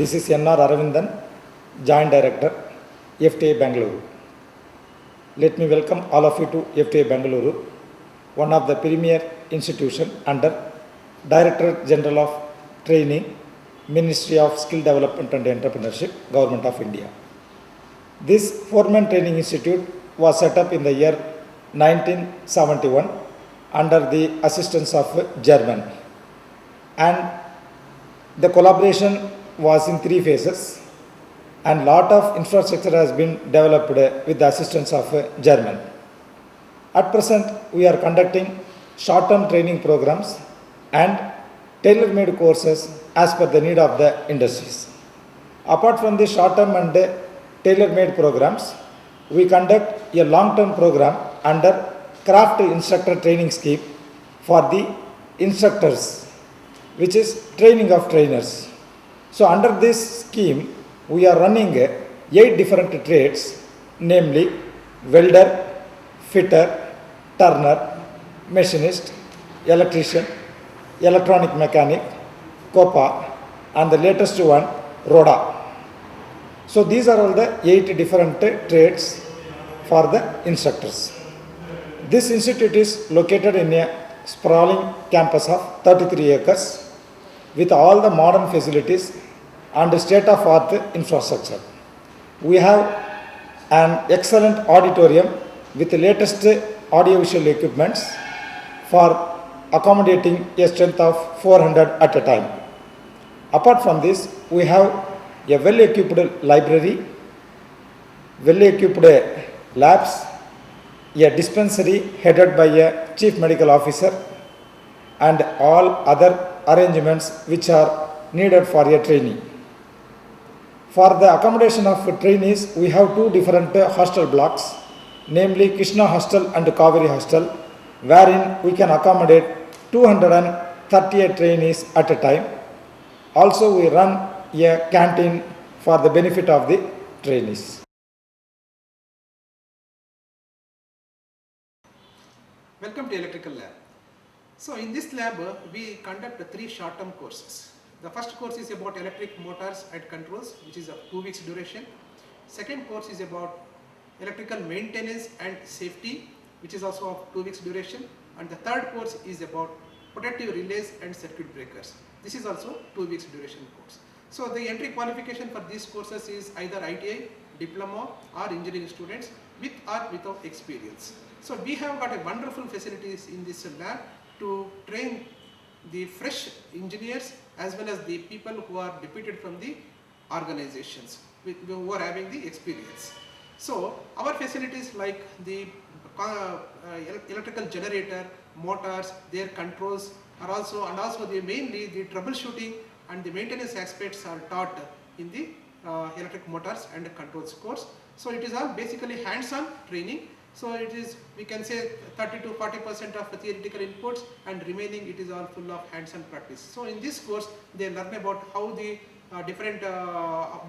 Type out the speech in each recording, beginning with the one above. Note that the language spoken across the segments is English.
This is N.R. Aravindan, Joint Director, FTA Bangalore. Let me welcome all of you to FTA Bangalore, one of the premier institutions under Directorate General of Training, Ministry of Skill Development and Entrepreneurship, Government of India. This Foremen Training Institute was set up in the year 1971 under the assistance of Germany, and the collaboration was in 3 phases, and lot of infrastructure has been developed with the assistance of Germany. At present, we are conducting short-term training programs and tailor-made courses as per the need of the industries. Apart from the short-term and tailor-made programs, we conduct a long-term program under craft instructor training scheme for the instructors, which is training of trainers. So under this scheme, we are running 8 different trades, namely welder, fitter, turner, machinist, electrician, electronic mechanic, COPA, and the latest one, RODA. So these are all the 8 different trades for the instructors. This institute is located in a sprawling campus of 33 acres with all the modern facilities and state-of-the-art infrastructure. We have an excellent auditorium with the latest audiovisual equipments for accommodating a strength of 400 at a time. Apart from this, we have a well-equipped library, well-equipped labs, a dispensary headed by a chief medical officer, and all other arrangements which are needed for a trainee. For the accommodation of trainees, we have 2 different hostel blocks, namely Krishna Hostel and Kaveri Hostel, wherein we can accommodate 238 trainees at a time. Also, we run a canteen for the benefit of the trainees. Welcome to Electrical Lab. So in this lab, we conduct 3 short-term courses. The first course is about electric motors and controls, which is of 2 weeks duration. Second course is about electrical maintenance and safety, which is also of 2 weeks duration. And the third course is about protective relays and circuit breakers. This is also 2 weeks duration course. So the entry qualification for these courses is either ITI, diploma or engineering students with or without experience. So we have got a wonderful facilities in this lab to train the fresh engineers as well as the people who are deputed from the organizations who are having the experience. So our facilities like the electrical generator, motors, their controls are also, and also mainly the troubleshooting and the maintenance aspects are taught in the electric motors and controls course. So it is all basically hands-on training. So it is, we can say 30 to 40% of theoretical inputs, and remaining it is all full of hands-on practice. So in this course they learn about how the different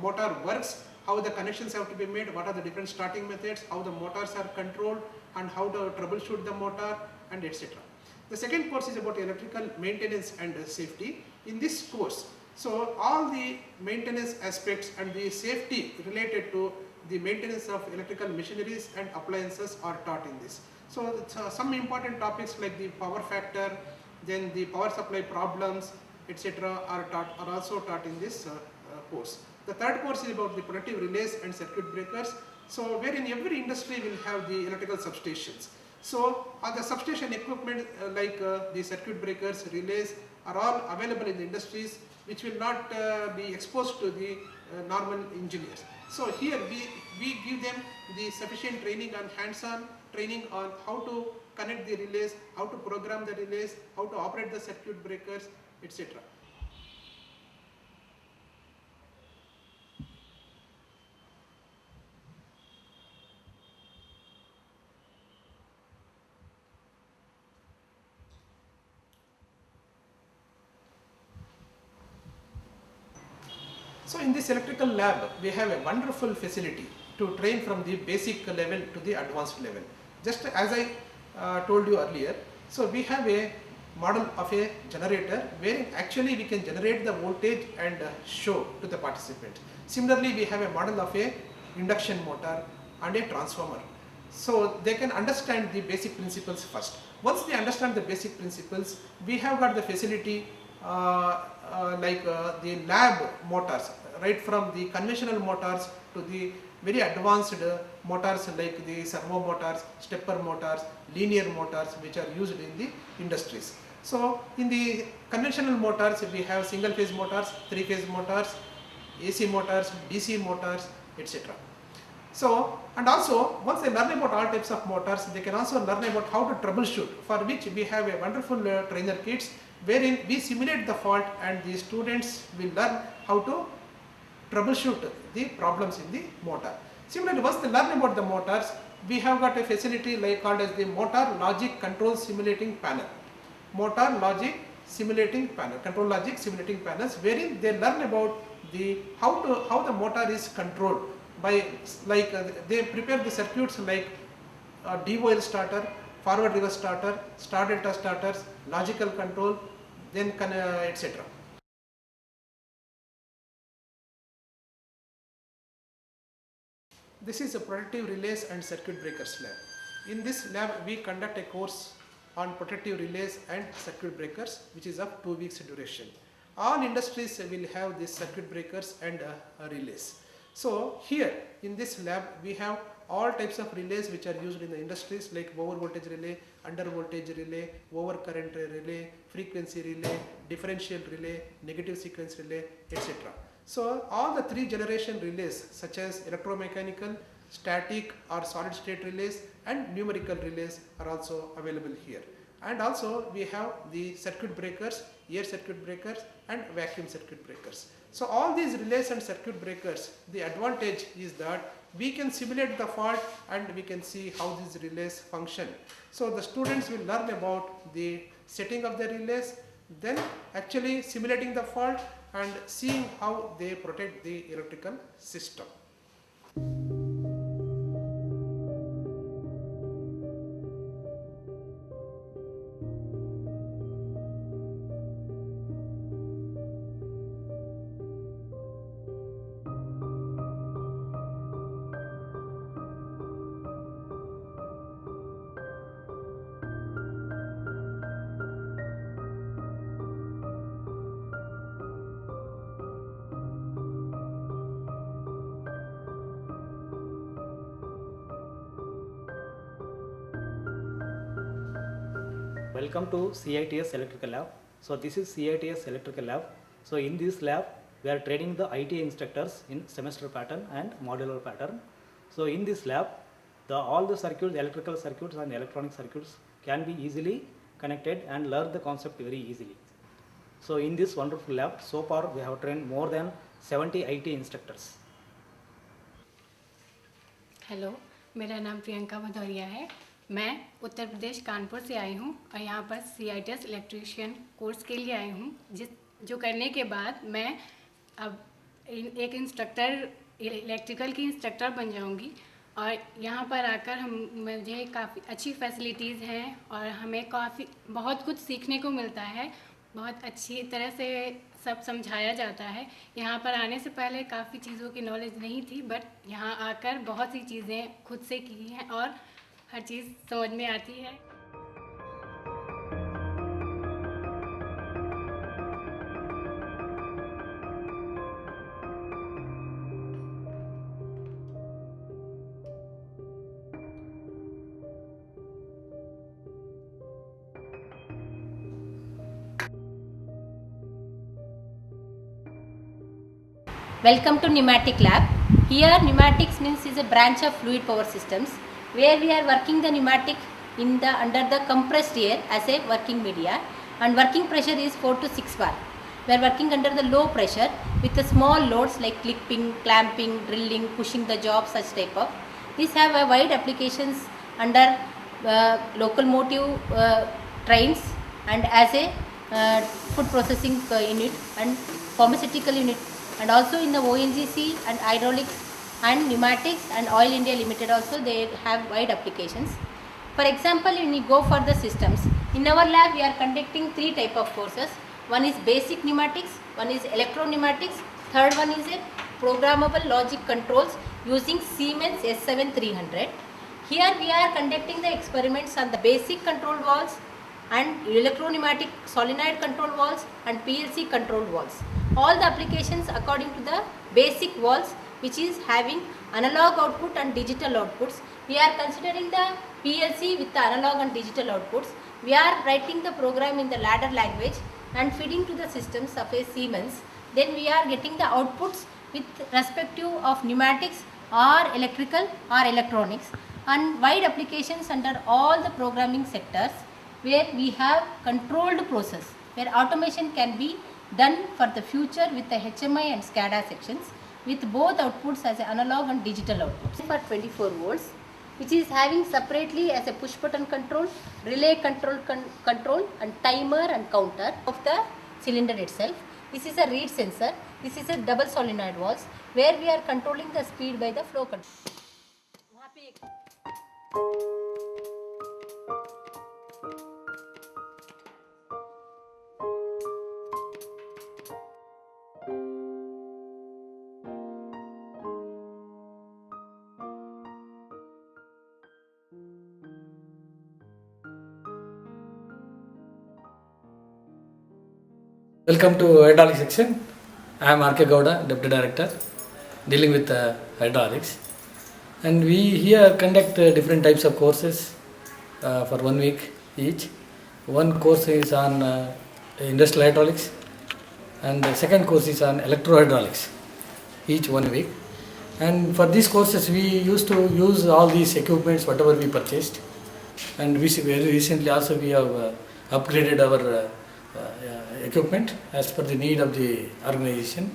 motor works, how the connections have to be made, what are the different starting methods, how the motors are controlled, and how to troubleshoot the motor, and etc. The second course is about electrical maintenance and safety. In this course, so all the maintenance aspects and the safety related to the maintenance of electrical machineries and appliances are taught in this. So some important topics like the power factor, then the power supply problems, etc. are also taught in this course. The third course is about the protective relays and circuit breakers. So wherein every industry will have the electrical substations. So the substation equipment like the circuit breakers, relays are all available in the industries, which will not be exposed to the normal engineers. So here we give them the sufficient training and hands-on training on how to connect the relays, how to program the relays, how to operate the circuit breakers, etc. So in this electrical lab, we have a wonderful facility to train from the basic level to the advanced level. Just as I told you earlier, so we have a model of a generator where actually we can generate the voltage and show to the participant. Similarly, we have a model of a induction motor and a transformer. So they can understand the basic principles first. Once they understand the basic principles, we have got the facility the lab motors, right from the conventional motors to the very advanced motors like the servo motors, stepper motors, linear motors, which are used in the industries. So in the conventional motors, we have single phase motors, 3-phase motors, AC motors, DC motors, etc. So, and also once they learn about all types of motors, they can also learn about how to troubleshoot, for which we have a wonderful trainer kits wherein we simulate the fault and the students will learn how to troubleshoot the problems in the motor. Similarly, once they learn about the motors, we have got a facility like called as the motor logic control simulating panel. Motor logic simulating panel, control logic simulating panels, wherein they learn about the how the motor is controlled by they prepare the circuits like DOL starter, forward reverse starter, star delta starters, logical control, then etc. This is a protective relays and circuit breakers lab. In this lab, we conduct a course on protective relays and circuit breakers, which is of 2 weeks duration. All industries will have these circuit breakers and relays. So here in this lab, we have all types of relays which are used in the industries like over voltage relay, under voltage relay, over current relay, frequency relay, differential relay, negative sequence relay, etc. So all the 3 generation relays such as electromechanical, static or solid state relays and numerical relays are also available here. And also we have the circuit breakers, air circuit breakers and vacuum circuit breakers. So all these relays and circuit breakers, the advantage is that we can simulate the fault and we can see how these relays function. So the students will learn about the setting of the relays, then actually simulating the fault and seeing how they protect the electrical system. Welcome to CITS Electrical Lab. So this is CITS Electrical Lab. So in this lab, we are training the IT instructors in semester pattern and modular pattern. So in this lab, all the circuits, electrical circuits and electronic circuits can be easily connected and learn the concept very easily. So in this wonderful lab, so far we have trained more than 70 IT instructors. Hello, मेरा नाम प्रियंका भदौरिया है। मैं उत्तर प्रदेश कानपुर से आई हूँ और यहाँ पर CITS electrician course के लिए आई हूँ, जो करने के बाद मैं अब एक इंस्ट्रक्टर, इलेक्ट्रिकल की इंस्ट्रक्टर बन जाऊँगी। और यहाँ पर आकर मुझे काफ़ी अच्छी फैसिलिटीज़ हैं और हमें बहुत कुछ सीखने को मिलता है। बहुत अच्छी तरह से सब समझाया जाता है। यहाँ पर आने से पहले काफ़ी चीज़ों की नॉलेज नहीं थी, बट यहाँ आकर बहुत सी चीज़ें खुद से की हैं और हर चीज़ समझ में आती है। Welcome to Pneumatic Lab. Here pneumatics means is a branch of fluid power systems where we are working the pneumatic under the compressed air as a working media, and working pressure is 4 to 6 bar. We are working under the low pressure with the small loads like clipping, clamping, drilling, pushing the job, such type of. These have a wide applications under locomotive trains and as a food processing unit and pharmaceutical unit, and also in the ONGC and hydraulics and pneumatics and Oil India Limited also they have wide applications. For example, when you go for the systems, In our lab, we are conducting 3 type of courses. One is basic pneumatics, one is electro-pneumatics, third one is a programmable logic controls using Siemens S7300. Here we are conducting the experiments on the basic control valves and electro-pneumatic solenoid control valves and PLC control valves. All the applications according to the basic valves, which is having analog output and digital outputs. We are considering the PLC with the analog and digital outputs. We are writing the program in the ladder language and feeding to the systems of a Siemens. Then we are getting the outputs with respective of pneumatics or electrical or electronics, and wide applications under all the programming sectors where we have controlled process, where automation can be done for the future with the HMI and SCADA sections with both outputs as analog and digital outputs. For 24 volts, which is having separately as a push button control, relay control and timer and counter of the cylinder itself. This is a reed sensor. This is a double solenoid valves where we are controlling the speed by the flow control. Welcome to hydraulic section. I am R.K. Gowda, Deputy Director, dealing with hydraulics. And we here conduct different types of courses for 1 week each. One course is on industrial hydraulics and the second course is on electro-hydraulics, each 1 week. And for these courses we used to use all these equipments whatever we purchased, and we very recently also we have upgraded our equipment as per the need of the organization.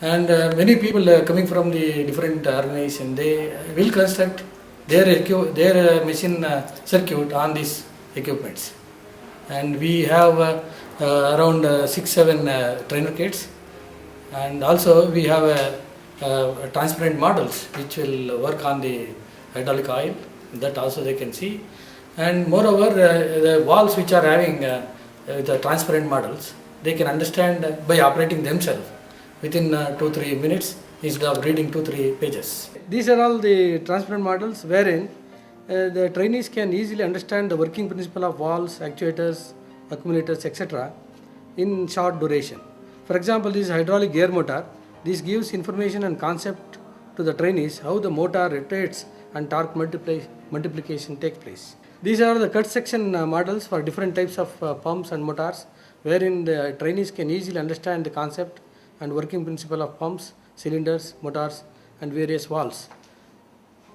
And many people coming from the different organization, they will construct their machine circuit on these equipments. And we have around 6-7 trainer kits, and also we have transparent models which will work on the hydraulic oil, that also they can see. And moreover, the valves which are having the transparent models, they can understand by operating themselves within 2-3 minutes instead of reading 2-3 pages. These are all the transparent models wherein the trainees can easily understand the working principle of valves, actuators, accumulators, etc. in short duration. For example, this hydraulic gear motor, this gives information and concept to the trainees how the motor rotates and torque multiplication takes place. These are the cut section models for different types of pumps and motors, wherein the trainees can easily understand the concept and working principle of pumps, cylinders, motors and various valves.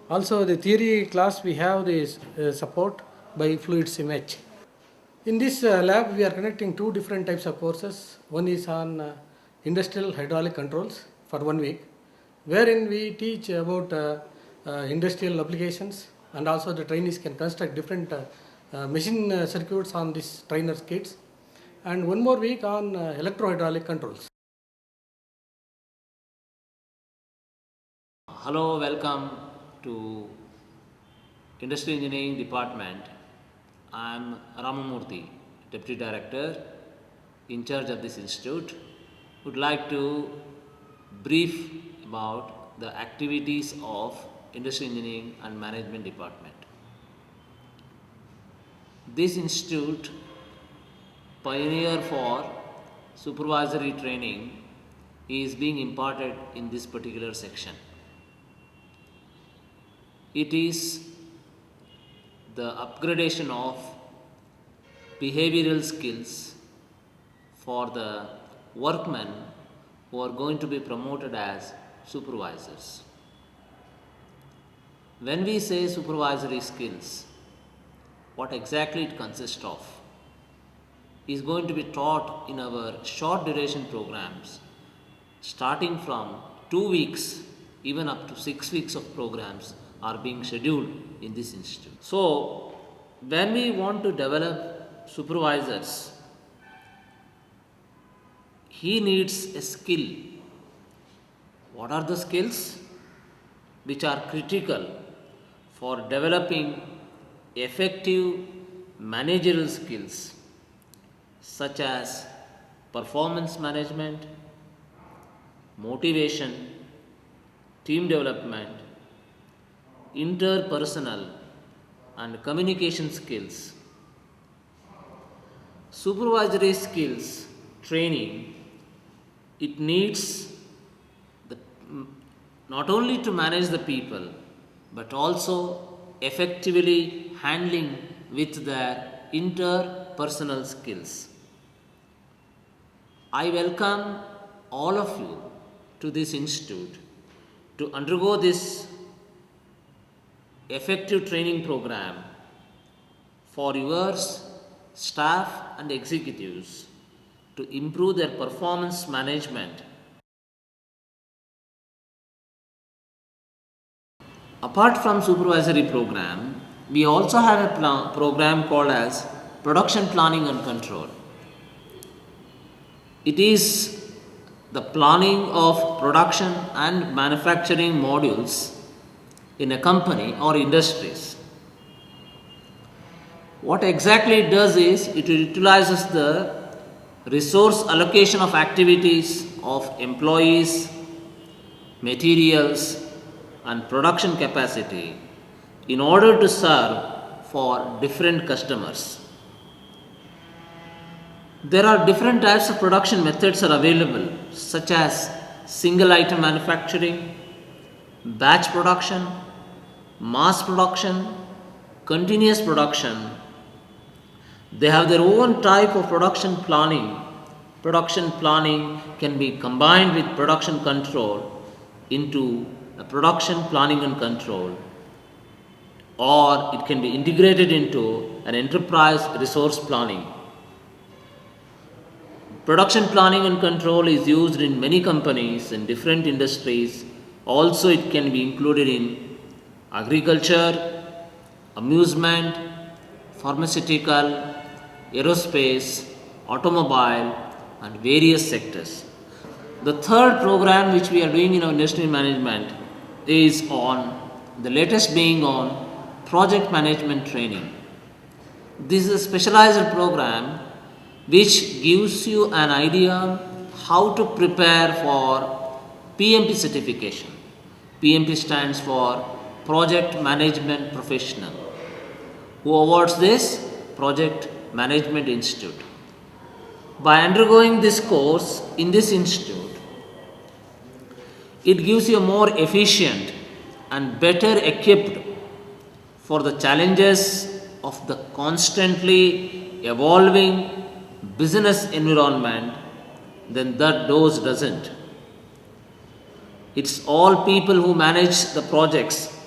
Also the theory class we have this support by fluid image. In this lab we are conducting 2 different types of courses. One is on industrial hydraulic controls for 1 week, wherein we teach about industrial applications, and also the trainees can construct different machine circuits on these trainer kits. And 1 more week on electro-hydraulic controls. Hello, welcome to Industry Engineering Department. I am Ramamurthy, Deputy Director, in charge of this institute. Would like to brief about the activities of Industry Engineering and Management Department. This institute, pioneer for supervisory training, is being imparted in this particular section. It is the upgradation of behavioral skills for the workmen who are going to be promoted as supervisors. When we say supervisory skills, what exactly it consists of is going to be taught in our short duration programs, starting from 2 weeks even up to 6 weeks of programs are being scheduled in this institute. So when we want to develop supervisors, he needs a skill. What are the skills which are critical for developing effective managerial skills such as performance management, motivation, team development, interpersonal and communication skills. Supervisory skills training, it needs not only to manage the people but also effectively handling with their interpersonal skills. I welcome all of you to this institute to undergo this effective training program for your staff and executives to improve their performance management. Apart from supervisory program, we also have a program called as production planning and control. It is the planning of production and manufacturing modules in a company or industries. What exactly it does is it utilizes the resource allocation of activities of employees, materials and production capacity in order to serve for different customers. There are different types of production methods are available, such as single item manufacturing, batch production, mass production, continuous production. They have their own type of production planning. Production planning can be combined with production control into a production planning and control, or it can be integrated into an enterprise resource planning. Production planning and control is used in many companies in different industries. Also, it can be included in agriculture, amusement, pharmaceutical, aerospace, automobile and various sectors. The third program which we are doing in our industry management is on, the latest being on project management training. This is a specialized program which gives you an idea how to prepare for PMP certification. PMP stands for Project Management Professional. Who awards this? Project Management Institute. By undergoing this course in this institute, it gives you a more efficient and better equipped for the challenges of the constantly evolving business environment than that those doesn't. It's all people who manage the projects.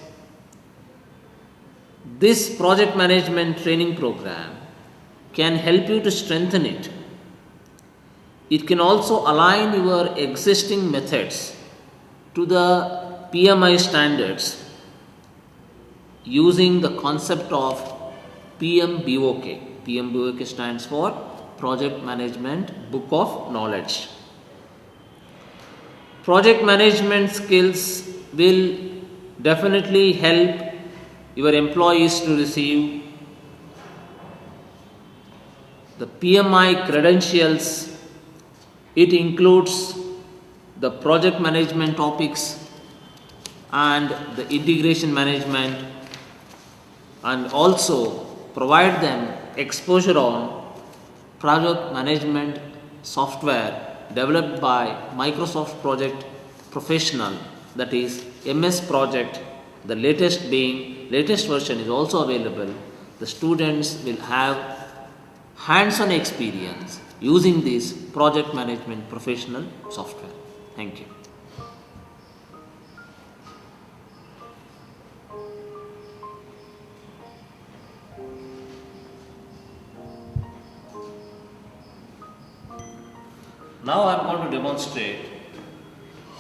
This project management training program can help you to strengthen it. It can also align your existing methods to the PMI standards using the concept of PMBOK. PMBOK stands for Project Management Book of Knowledge. Project management skills will definitely help your employees to receive the PMI credentials. It includes the project management topics and the integration management, and also provide them exposure on project management software developed by Microsoft Project Professional, that is MS Project. The latest version is also available. The students will have hands-on experience using this project management professional software. Thank you. Now I am going to demonstrate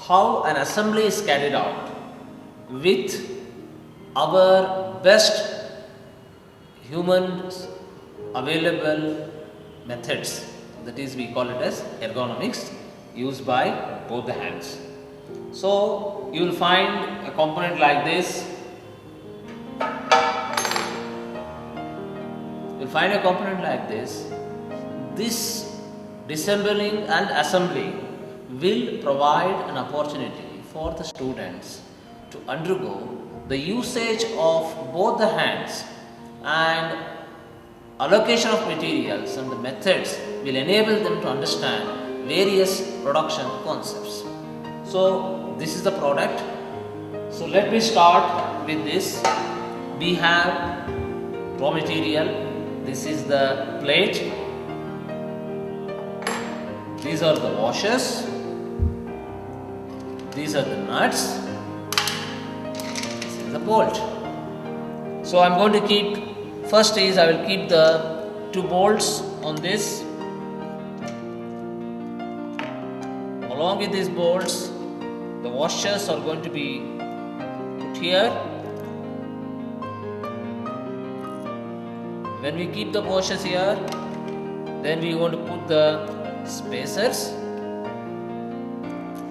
how an assembly is carried out with our best humans available methods, that is we call it as ergonomics, used by both the hands. So you will find a component like this. You you find a component like this disassembling and assembly will provide an opportunity for the students to undergo the usage of both the hands, and allocation of materials and the methods will enable them to understand various production concepts. So this is the product. So let me start with this. We have raw material. This is the plate. These are the washers. These are the nuts. This is the bolt. So I am going to keep, first is I will keep the 2 bolts on this. Along with these bolts, the washers are going to be put here. When we keep the washers here, then we want to put the spacers,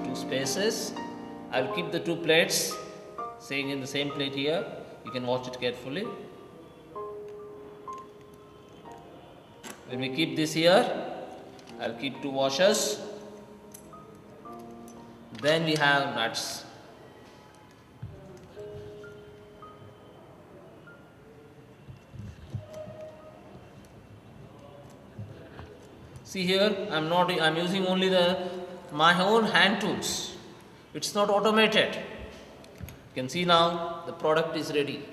2 spacers. I will keep the 2 plates staying in the same plate here. You can watch it carefully. When we keep this here, I will keep 2 washers. Then we have nuts. See here, I'm using only my own hand tools. It's not automated. You can see now the product is ready.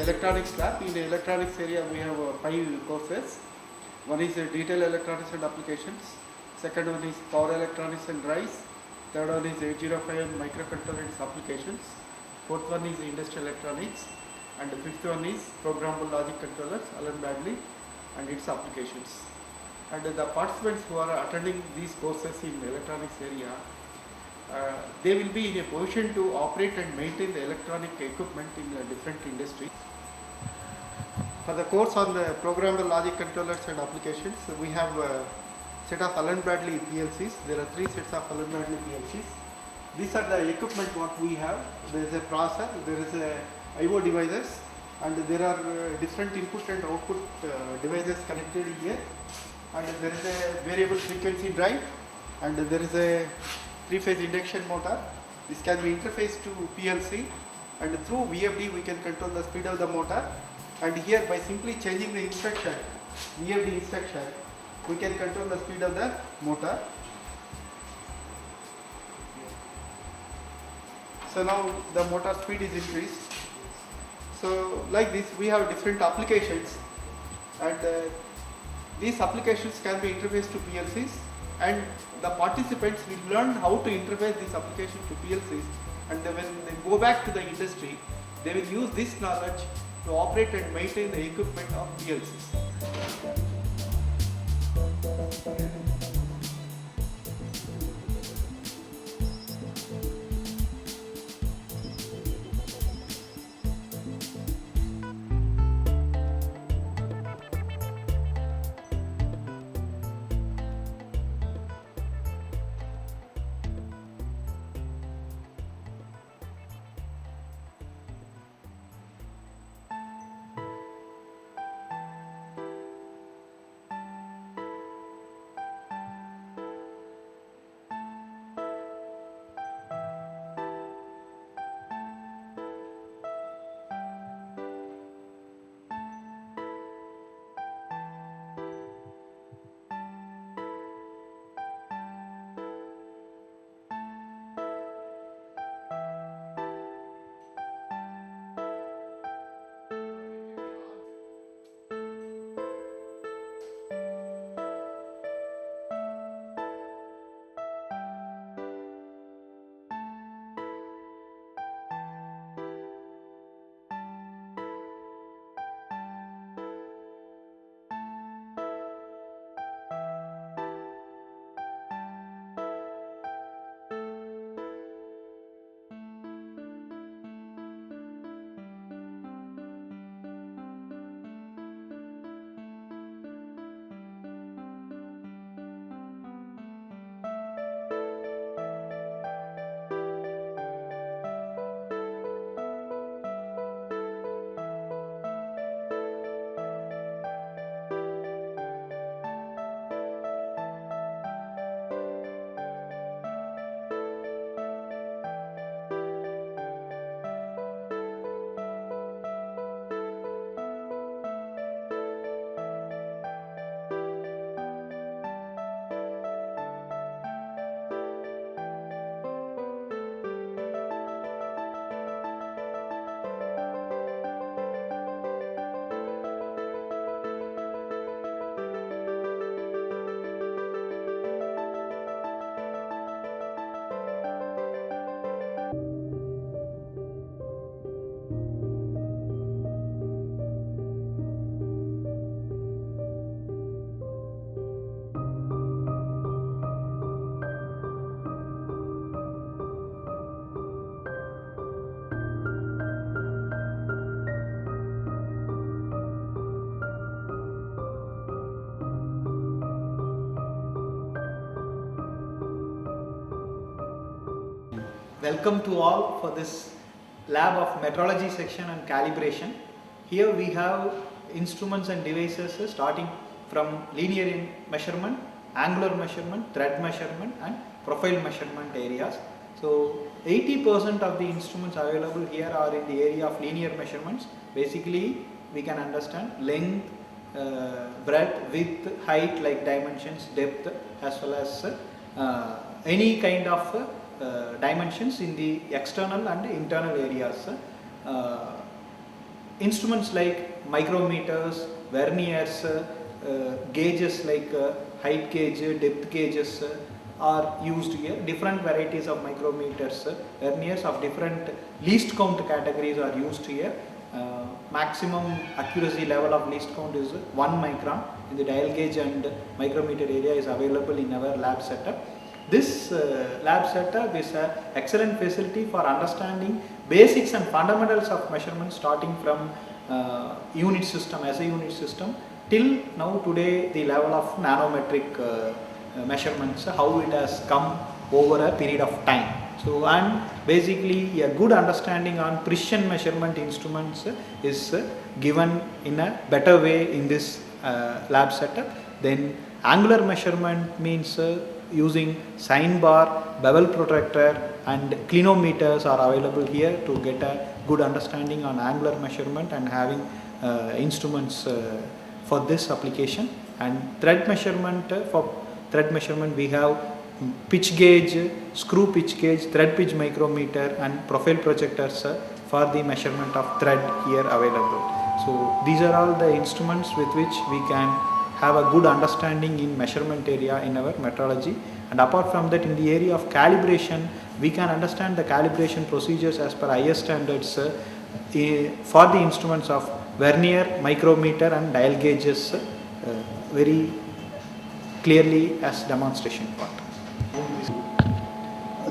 Electronics lab. In the electronics area we have 5 courses. One is detail electronics and applications. Second one is power electronics and drives. Third one is 805 microcontrollers applications. Fourth one is industrial electronics. And the fifth one is programmable logic controllers, Allen Bradley, and its applications. And the participants who are attending these courses in the electronics area, they will be in a position to operate and maintain the electronic equipment in different industries. For the course on the programmable logic controllers and applications, we have a set of Allen Bradley PLCs. There are 3 sets of Allen Bradley PLCs. These are the equipment what we have. There is a processor, there is a I/O devices, and there are different input and output devices connected here. And there is a variable frequency drive, and there is a 3-phase induction motor. This can be interfaced to PLC, and through VFD we can control the speed of the motor. And here by simply changing the instruction, VFD instruction, we can control the speed of the motor. So now the motor speed is increased. So like this we have different applications, and these applications can be interfaced to PLCs, and the participants will learn how to interface this application to PLCs, and then when they go back to the industry, they will use this knowledge to operate and maintain the equipment of PLCs. Welcome to all for this lab of metrology section and calibration. Here we have instruments and devices starting from linear measurement, angular measurement, thread measurement and profile measurement areas. So 80% of the instruments available here are in the area of linear measurements. Basically we can understand length, breadth, width, height like dimensions, depth as well as any kind of dimensions in the external and internal areas. Instruments like micrometers, verniers, gauges like height gauge, depth gauges are used here. Different varieties of micrometers, verniers of different least count categories are used here. Maximum accuracy level of least count is 1 micron in the dial gauge and micrometer area is available in our lab setup. This lab setup is an excellent facility for understanding basics and fundamentals of measurement starting from unit system, as a unit system till now today the level of nanometric measurements, how it has come over a period of time. So, and basically a good understanding on precision measurement instruments is given in a better way in this lab setup. Then angular measurement means using sine bar, bevel protractor and clinometers are available here to get a good understanding on angular measurement and having instruments for this application. And thread measurement, for thread measurement we have pitch gauge, screw pitch gauge, thread pitch micrometer and profile projectors for the measurement of thread here available. So these are all the instruments with which we can have a good understanding in measurement area in our metrology. And apart from that, in the area of calibration, we can understand the calibration procedures as per IS standards for the instruments of vernier, micrometer and dial gauges very clearly as demonstration part.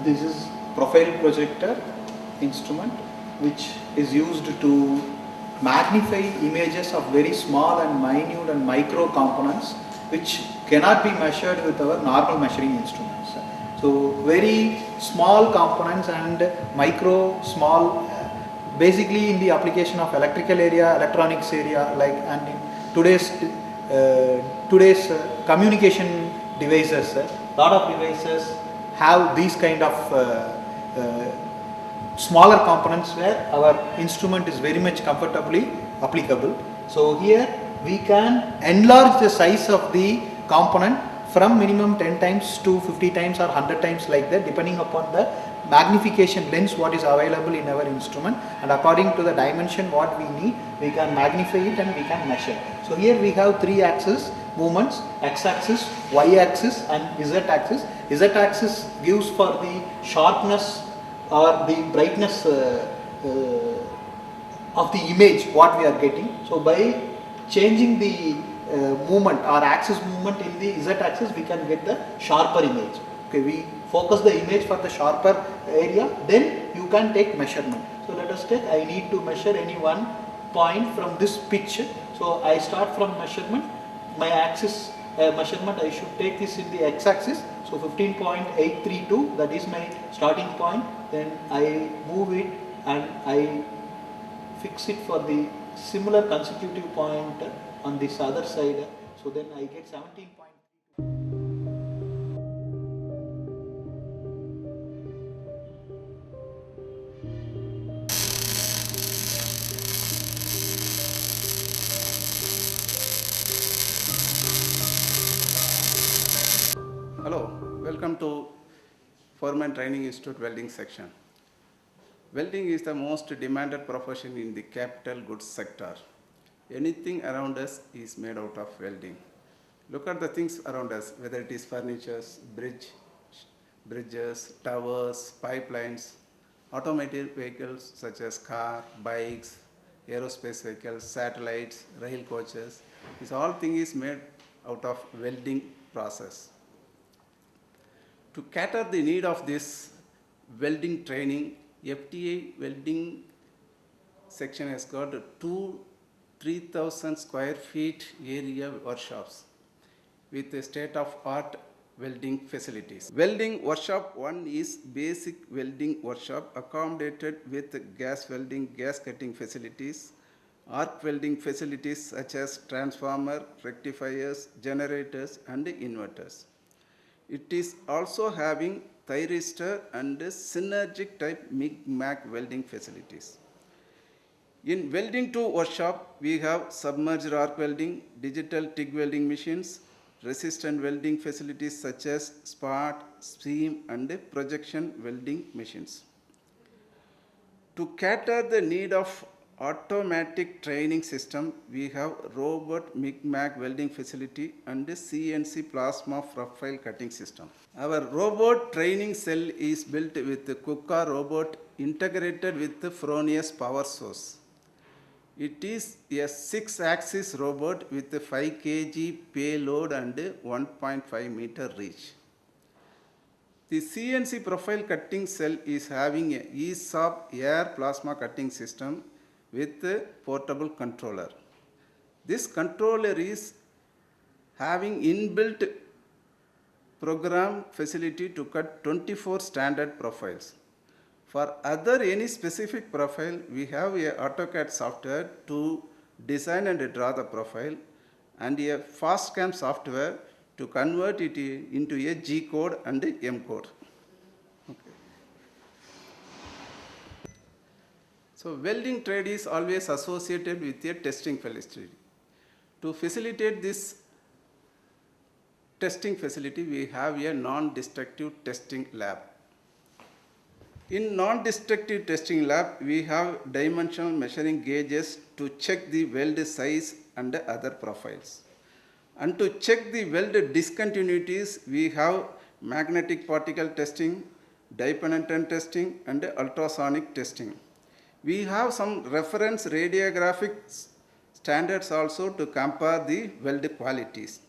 This is profile projector instrument which is used to magnify images of very small and minute and micro components which cannot be measured with our normal measuring instruments. So very small components and micro small basically in the application of electrical area, electronics area, like, and in today's communication devices, lot of devices have these kind of smaller components where our instrument is very much comfortably applicable. So here we can enlarge the size of the component from minimum 10 times to 50 times or 100 times like that, depending upon the magnification lens what is available in our instrument, and according to the dimension what we need, we can magnify it and we can measure. So here we have 3 axis movements, x-axis, y-axis and z-axis. Z-axis gives for the sharpness or the brightness of the image what we are getting. So by changing the movement or axis movement in the z-axis, we can get the sharper image. Okay, we focus the image for the sharper area, then you can take measurement. So let us take, I need to measure any one point from this pitch. So I start from measurement, my axis measurement I should take this in the x-axis. So 15.832, that is my starting point. Then I move it and I fix it for the similar consecutive point on this other side. So then I get 17.3. Hello, welcome to Foremen Training Institute welding section. Welding is the most demanded profession in the capital goods sector. Anything around us is made out of welding. Look at the things around us, whether it is furniture, bridges, towers, pipelines, automotive vehicles such as car, bikes, aerospace vehicles, satellites, rail coaches. This all thing is made out of welding process. To cater the need of this welding training, FTA welding section has got 3,000 square feet area workshops with a state-of-art welding facilities. Welding workshop 1 is basic welding workshop accommodated with gas welding, gas cutting facilities, arc welding facilities such as transformer, rectifiers, generators and inverters. It is also having thyristor and synergic type MIG-MAC welding facilities. In welding 2 workshop, we have submerged arc welding, digital TIG welding machines, resistant welding facilities such as spot, seam and projection welding machines. To cater the need of automatic training system, we have robot MIG-MAC welding facility and CNC plasma profile cutting system. Our robot training cell is built with the KUKA robot integrated with the Fronius power source. It is a 6-axis robot with a 5 kg payload and 1.5 meter reach. The CNC profile cutting cell is having a ESOP air plasma cutting system with a portable controller. This controller is having inbuilt program facility to cut 24 standard profiles. For any specific profile, we have a AutoCAD software to design and draw the profile and a FastCam software to convert it into a G code and M code. Okay. So welding trade is always associated with a testing facility. To facilitate this testing facility, we have a non-destructive testing lab. In non-destructive testing lab, we have dimensional measuring gauges to check the weld size and other profiles. And to check the weld discontinuities, we have magnetic particle testing, dye-penetrant testing, and ultrasonic testing. We have some reference radiographic standards also to compare the weld qualities.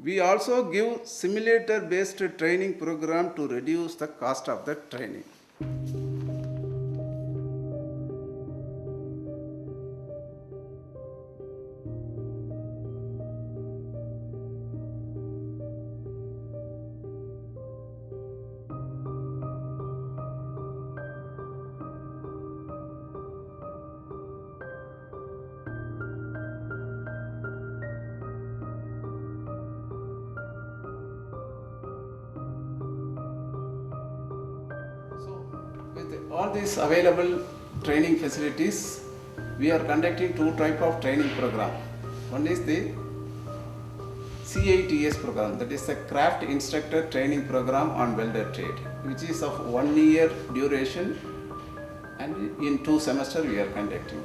We also give simulator-based training program to reduce the cost of the training. With all these available training facilities, we are conducting 2 types of training program. One is the CITS program, that is the Craft Instructor Training Program on Welder Trade, which is of 1 year duration and in 2 semesters we are conducting.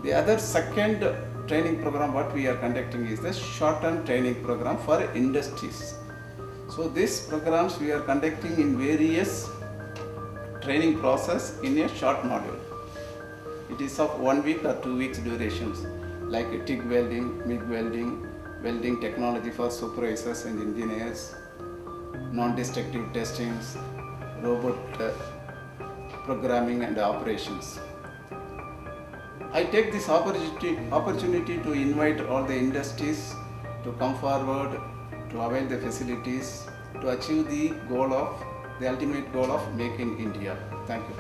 The other second training program what we are conducting is the short-term training program for industries. So these programs we are conducting in various training process in a short module. It is of 1 week or 2 weeks durations, like TIG welding, MIG welding, welding technology for supervisors and engineers, non-destructive testings, robot programming and operations. I take this opportunity to invite all the industries to come forward to avail the facilities to achieve the ultimate goal of Make in India. Thank you.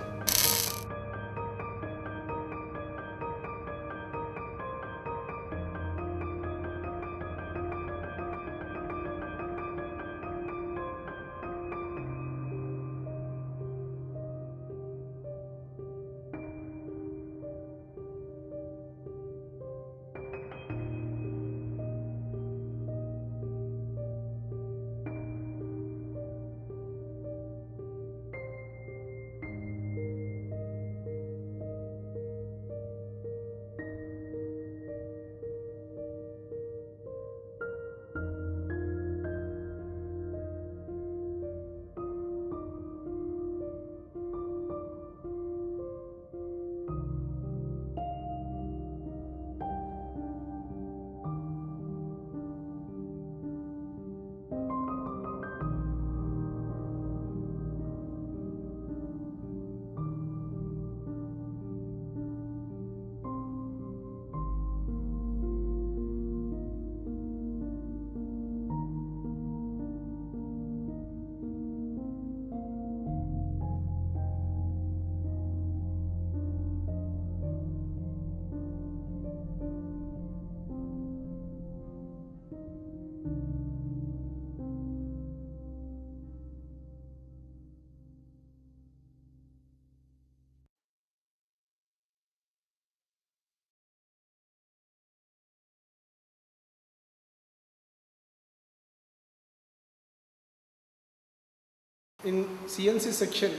In CNC section,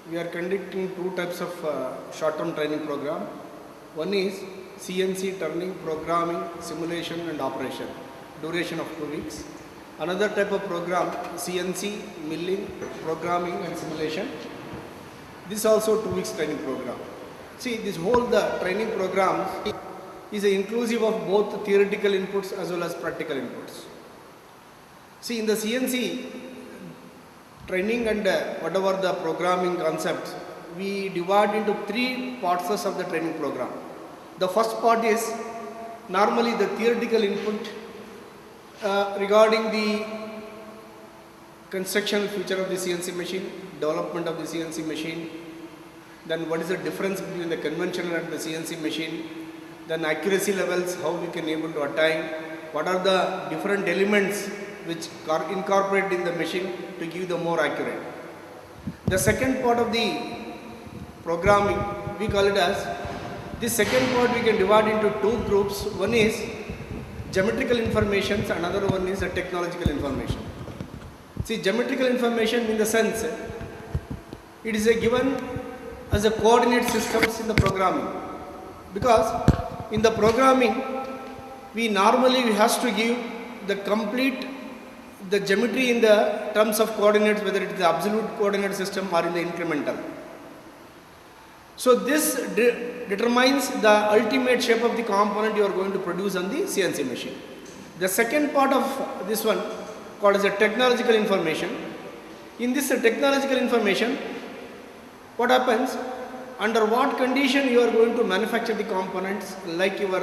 we are conducting two types of short-term training program. One is CNC turning, programming, simulation and operation, duration of 2 weeks. Another type of program, CNC, milling, programming and simulation. This is also 2 weeks training program. See, this whole the training program is inclusive of both theoretical inputs as well as practical inputs. See, in the CNC training and whatever the programming concepts, we divide into 3 parts of the training program. The first part is normally the theoretical input regarding the construction feature of the CNC machine, development of the CNC machine, then what is the difference between the conventional and the CNC machine, then accuracy levels, how we can able to attain, what are the different elements which are incorporated in the machine to give the more accurate. The second part of the programming, we call it as, this second part we can divide into 2 groups. One is geometrical information, another one is a technological information. See, geometrical information in the sense, it is given as a coordinate systems in the programming. Because in the programming, we normally has to give the complete the geometry in the terms of coordinates, whether it is the absolute coordinate system or in the incremental. So this determines the ultimate shape of the component you are going to produce on the CNC machine. The second part of this one called as a technological information. In this technological information, what happens, under what condition you are going to manufacture the components, like your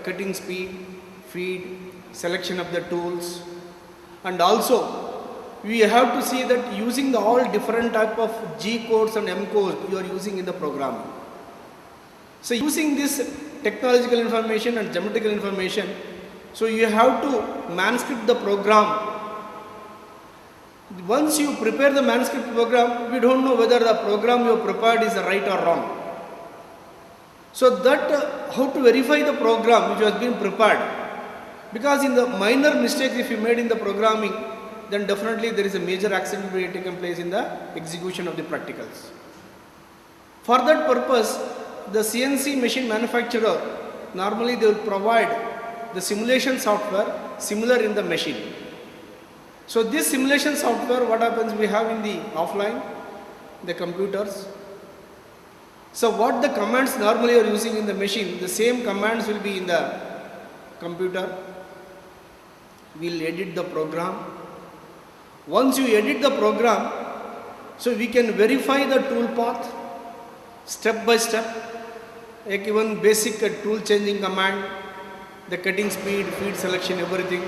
cutting speed, feed, selection of the tools, and also we have to see that using the all different type of G codes and M codes you are using in the programming. So using this technological information and geometrical information, so you have to manuscript the program. Once you prepare the manuscript program, we don't know whether the program you prepared is right or wrong. So that how to verify the program which has been prepared. Because in the minor mistakes if you made in the programming, then definitely there is a major accident will be taken place in the execution of the practicals. For that purpose, the CNC machine manufacturer, normally they will provide the simulation software similar in the machine. So this simulation software, what happens, we have in the offline, the computers. So what the commands normally are using in the machine, the same commands will be in the computer. We'll edit the program. Once you edit the program, so we can verify the tool path step by step, like even basic tool changing command, the cutting speed, feed selection, everything.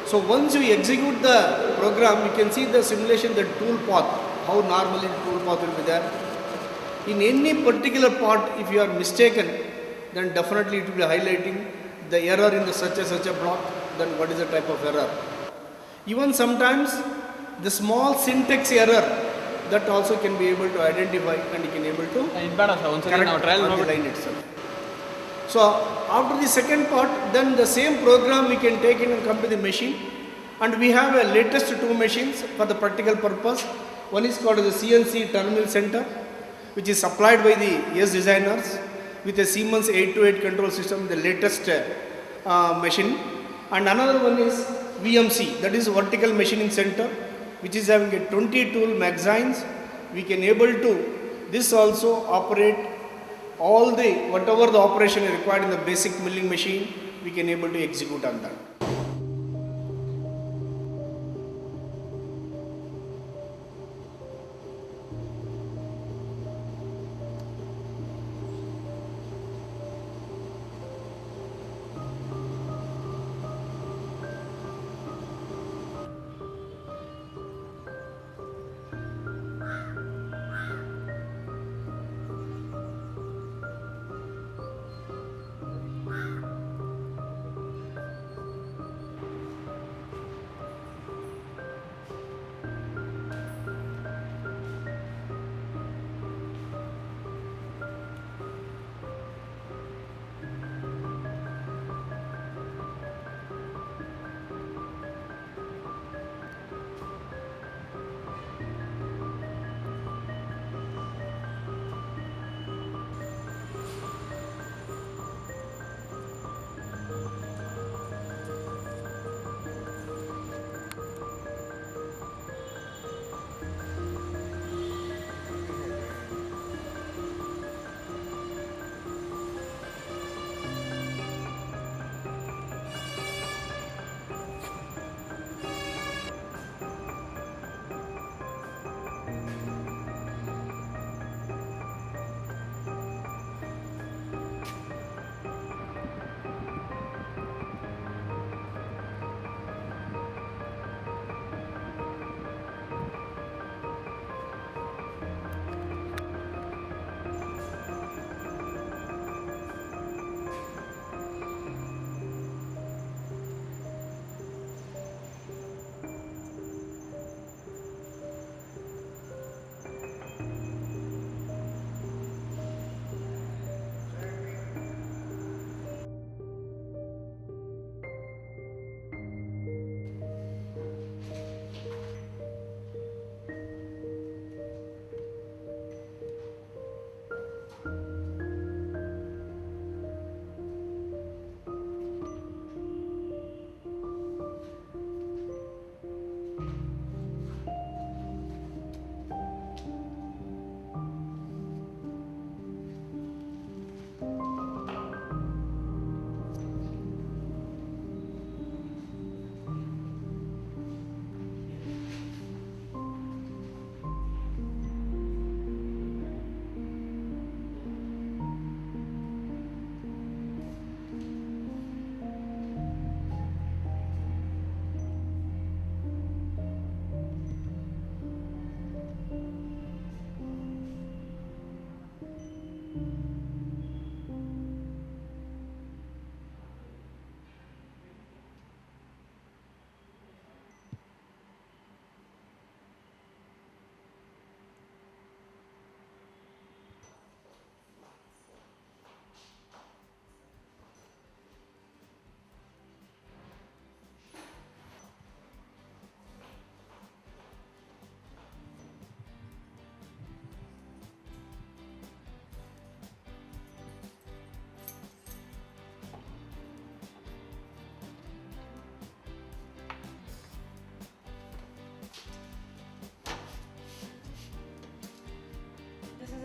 So once you execute the program, you can see the simulation, the tool path, how normally the tool path will be there. In any particular part, if you are mistaken, then definitely it will be highlighting the error in the such a block, then what is the type of error. Even sometimes the small syntax error, that also can be able to identify and you can able to correct on the line itself. So after the second part, then the same program we can take in and come to the machine, and we have a latest 2 machines for the practical purpose. One is called the CNC Terminal Center, which is supplied by the yes designers with a Siemens 828 control system, the latest machine. And another one is VMC, that is Vertical Machining Center, which is having a 20 tool magazines. We can able to this also operate all the whatever the operation is required in the basic milling machine, we can able to execute on that.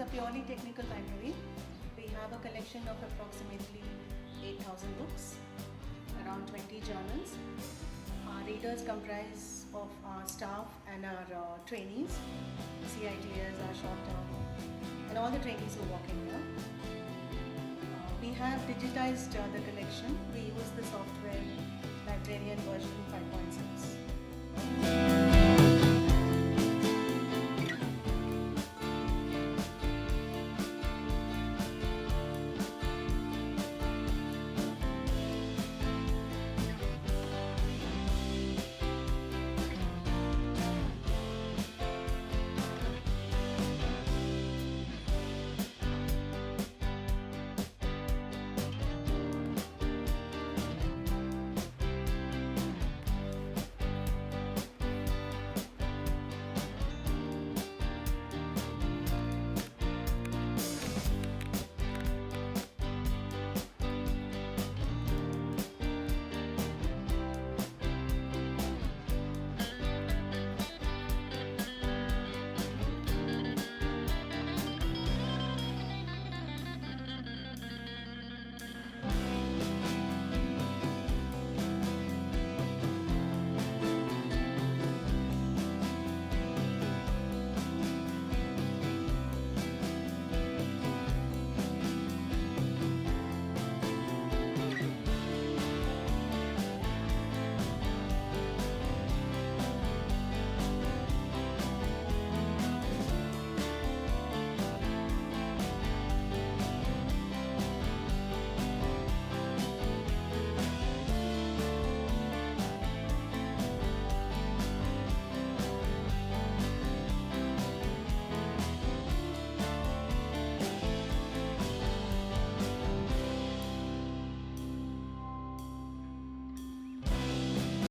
a purely technical library. We have a collection of approximately 8,000 books, around 20 journals. Our readers comprise of our staff and our trainees, CITs, our short term, and all the trainees who walk in here. We have digitized the collection. We use the software Librarian version 5.6.